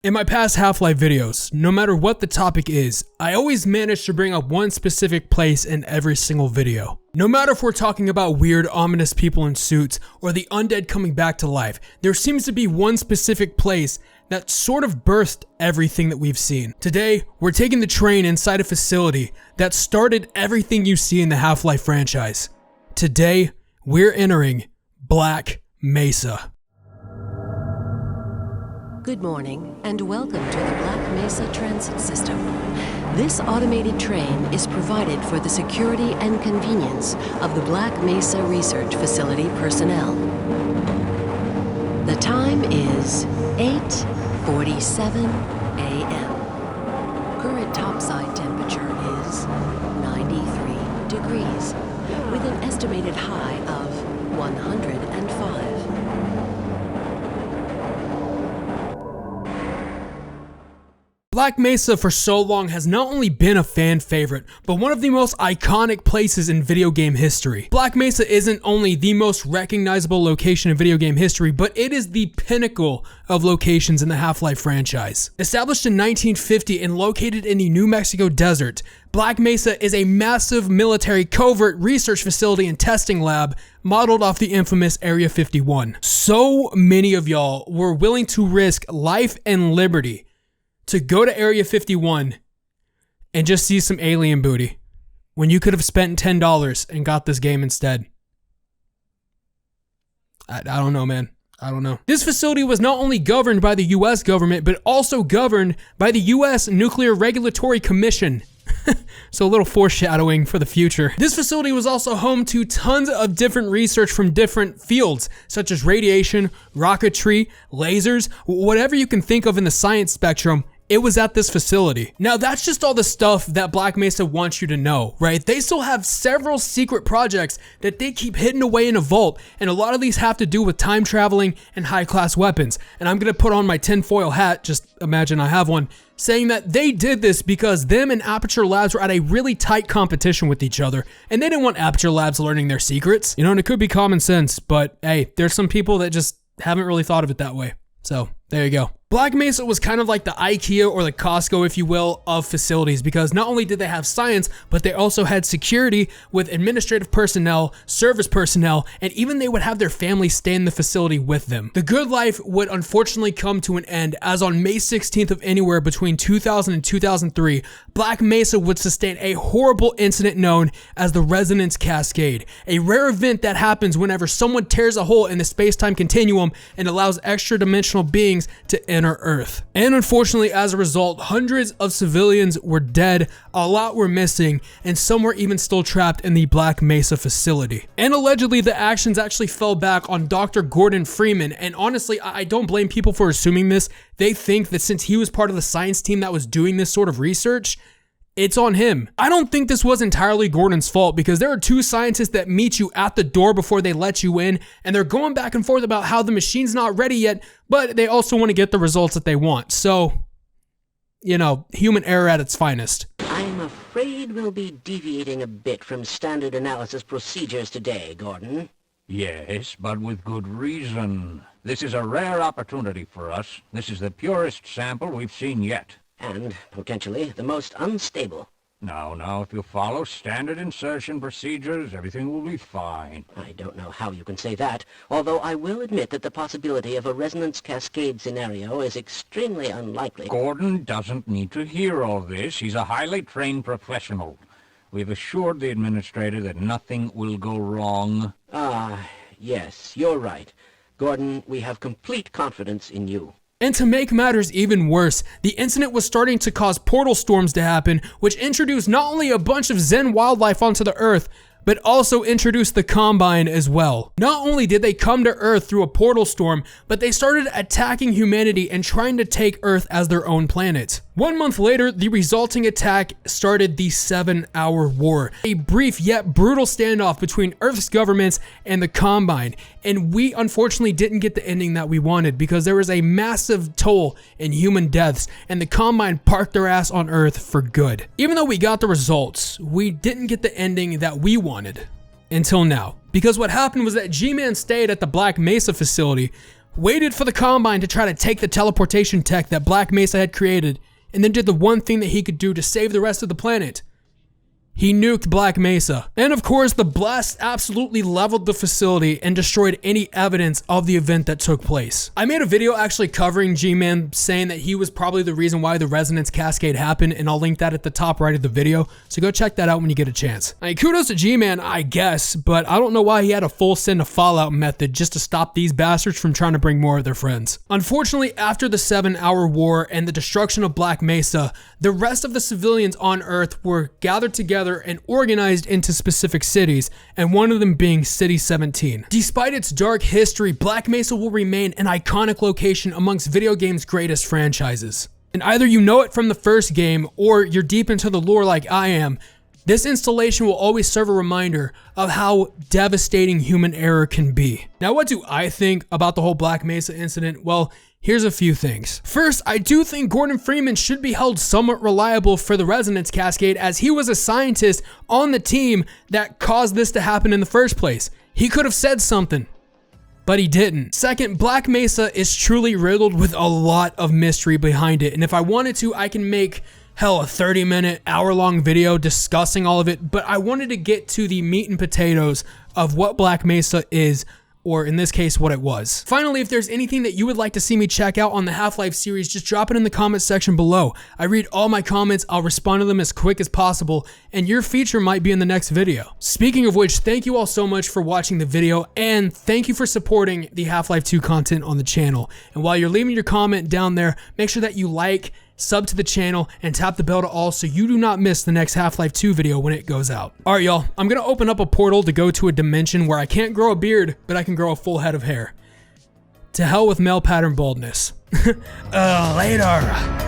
In my past Half-Life videos, no matter what the topic is, I always manage to bring up one specific place in every single video. No matter if we're talking about weird, ominous people in suits or the undead coming back to life, there seems to be one specific place that sort of birthed everything that we've seen. Today, we're taking the train inside a facility that started everything you see in the Half-Life franchise. Today, we're entering Black Mesa. Good morning and welcome to the Black Mesa Transit System. This automated train is provided for the security and convenience of the Black Mesa Research Facility personnel. The time is 8:47 a.m. Current topside temperature is 93 degrees with an estimated high of 105. Black Mesa for so long has not only been a fan favorite, but one of the most iconic places in video game history. Black Mesa isn't only the most recognizable location in video game history, but it is the pinnacle of locations in the Half-Life franchise. Established in 1950 and located in the New Mexico desert, Black Mesa is a massive military covert research facility and testing lab modeled off the infamous Area 51. So many of y'all were willing to risk life and liberty to go to Area 51 and just see some alien booty when you could have spent $10 and got this game instead. I don't know, man. I don't know. This facility was not only governed by the US government, but also governed by the US Nuclear Regulatory Commission. So a little foreshadowing for the future. This facility was also home to tons of different research from different fields, such as radiation, rocketry, lasers, whatever you can think of in the science spectrum. It was at this facility. Now that's just all the stuff that Black Mesa wants you to know, right? They still have several secret projects that they keep hidden away in a vault, and a lot of these have to do with time traveling and high-class weapons. And I'm gonna put on my tinfoil hat, just imagine I have one, saying that they did this because them and Aperture Labs were at a really tight competition with each other, and they didn't want Aperture Labs learning their secrets. You know, and it could be common sense, but hey, there's some people that just haven't really thought of it that way. So there you go. Black Mesa was kind of like the IKEA or the Costco, if you will, of facilities, because not only did they have science, but they also had security with administrative personnel, service personnel, and even they would have their families stay in the facility with them. The good life would unfortunately come to an end, as on May 16th of anywhere between 2000 and 2003, Black Mesa would sustain a horrible incident known as the Resonance Cascade, a rare event that happens whenever someone tears a hole in the space-time continuum and allows extra-dimensional beings to enter Earth. And unfortunately, as a result, hundreds of civilians were dead, a lot were missing, and some were even still trapped in the Black Mesa facility. And allegedly, the actions actually fell back on Dr. Gordon Freeman, and honestly, I don't blame people for assuming this. They think that since he was part of the science team that was doing this sort of research, it's on him. I don't think this was entirely Gordon's fault, because there are two scientists that meet you at the door before they let you in, and they're going back and forth about how the machine's not ready yet, but they also want to get the results that they want. So, you know, human error at its finest. I'm afraid we'll be deviating a bit from standard analysis procedures today, Gordon. Yes, but with good reason. This is a rare opportunity for us. This is the purest sample we've seen yet. And, potentially, the most unstable. Now, if you follow standard insertion procedures, everything will be fine. I don't know how you can say that, although I will admit that the possibility of a Resonance Cascade scenario is extremely unlikely. Gordon doesn't need to hear all this. He's a highly trained professional. We've assured the administrator that nothing will go wrong. Yes, you're right. Gordon, we have complete confidence in you. And to make matters even worse, the incident was starting to cause portal storms to happen, which introduced not only a bunch of Zen wildlife onto the Earth, but also introduced the Combine as well. Not only did they come to Earth through a portal storm, but they started attacking humanity and trying to take Earth as their own planet. 1 month later, the resulting attack started the 7-Hour War, a brief yet brutal standoff between Earth's governments and the Combine, and we unfortunately didn't get the ending that we wanted because there was a massive toll in human deaths, and the Combine parked their ass on Earth for good. Even though we got the results, we didn't get the ending that we wanted. Until now. Because what happened was that G-Man stayed at the Black Mesa facility waited for the Combine to try to take the teleportation tech that Black Mesa had created, and then did the one thing that he could do to save the rest of the planet. He nuked Black Mesa. And of course, the blast absolutely leveled the facility and destroyed any evidence of the event that took place. I made a video actually covering G-Man, saying that he was probably the reason why the Resonance Cascade happened, and I'll link that at the top right of the video, so go check that out when you get a chance. I mean, kudos to G-Man, I guess, but I don't know why he had a full send to Fallout method just to stop these bastards from trying to bring more of their friends. Unfortunately, after the 7-hour war and the destruction of Black Mesa, the rest of the civilians on Earth were gathered together and organized into specific cities, and one of them being City 17. Despite its dark history, Black Mesa will remain an iconic location amongst video games' greatest franchises. And either you know it from the first game, or you're deep into the lore like I am, this installation will always serve a reminder of how devastating human error can be. Now, what do I think about the whole Black Mesa incident? Well, here's a few things. First, I do think Gordon Freeman should be held somewhat reliable for the Resonance Cascade, as he was a scientist on the team that caused this to happen in the first place. He could have said something, but he didn't. Second, Black Mesa is truly riddled with a lot of mystery behind it, and if I wanted to, I can make a 30-minute, hour-long video discussing all of it, but I wanted to get to the meat and potatoes of what Black Mesa is, or in this case, what it was. Finally, if there's anything that you would like to see me check out on the Half-Life series, just drop it in the comment section below. I read all my comments, I'll respond to them as quick as possible, and your feature might be in the next video. Speaking of which, thank you all so much for watching the video, and thank you for supporting the Half-Life 2 content on the channel. And while you're leaving your comment down there, make sure that you like, sub to the channel, and tap the bell to all so you do not miss the next Half-Life 2 video when it goes out. Alright y'all, I'm gonna open up a portal to go to a dimension where I can't grow a beard, but I can grow a full head of hair. To hell with male pattern baldness. Later!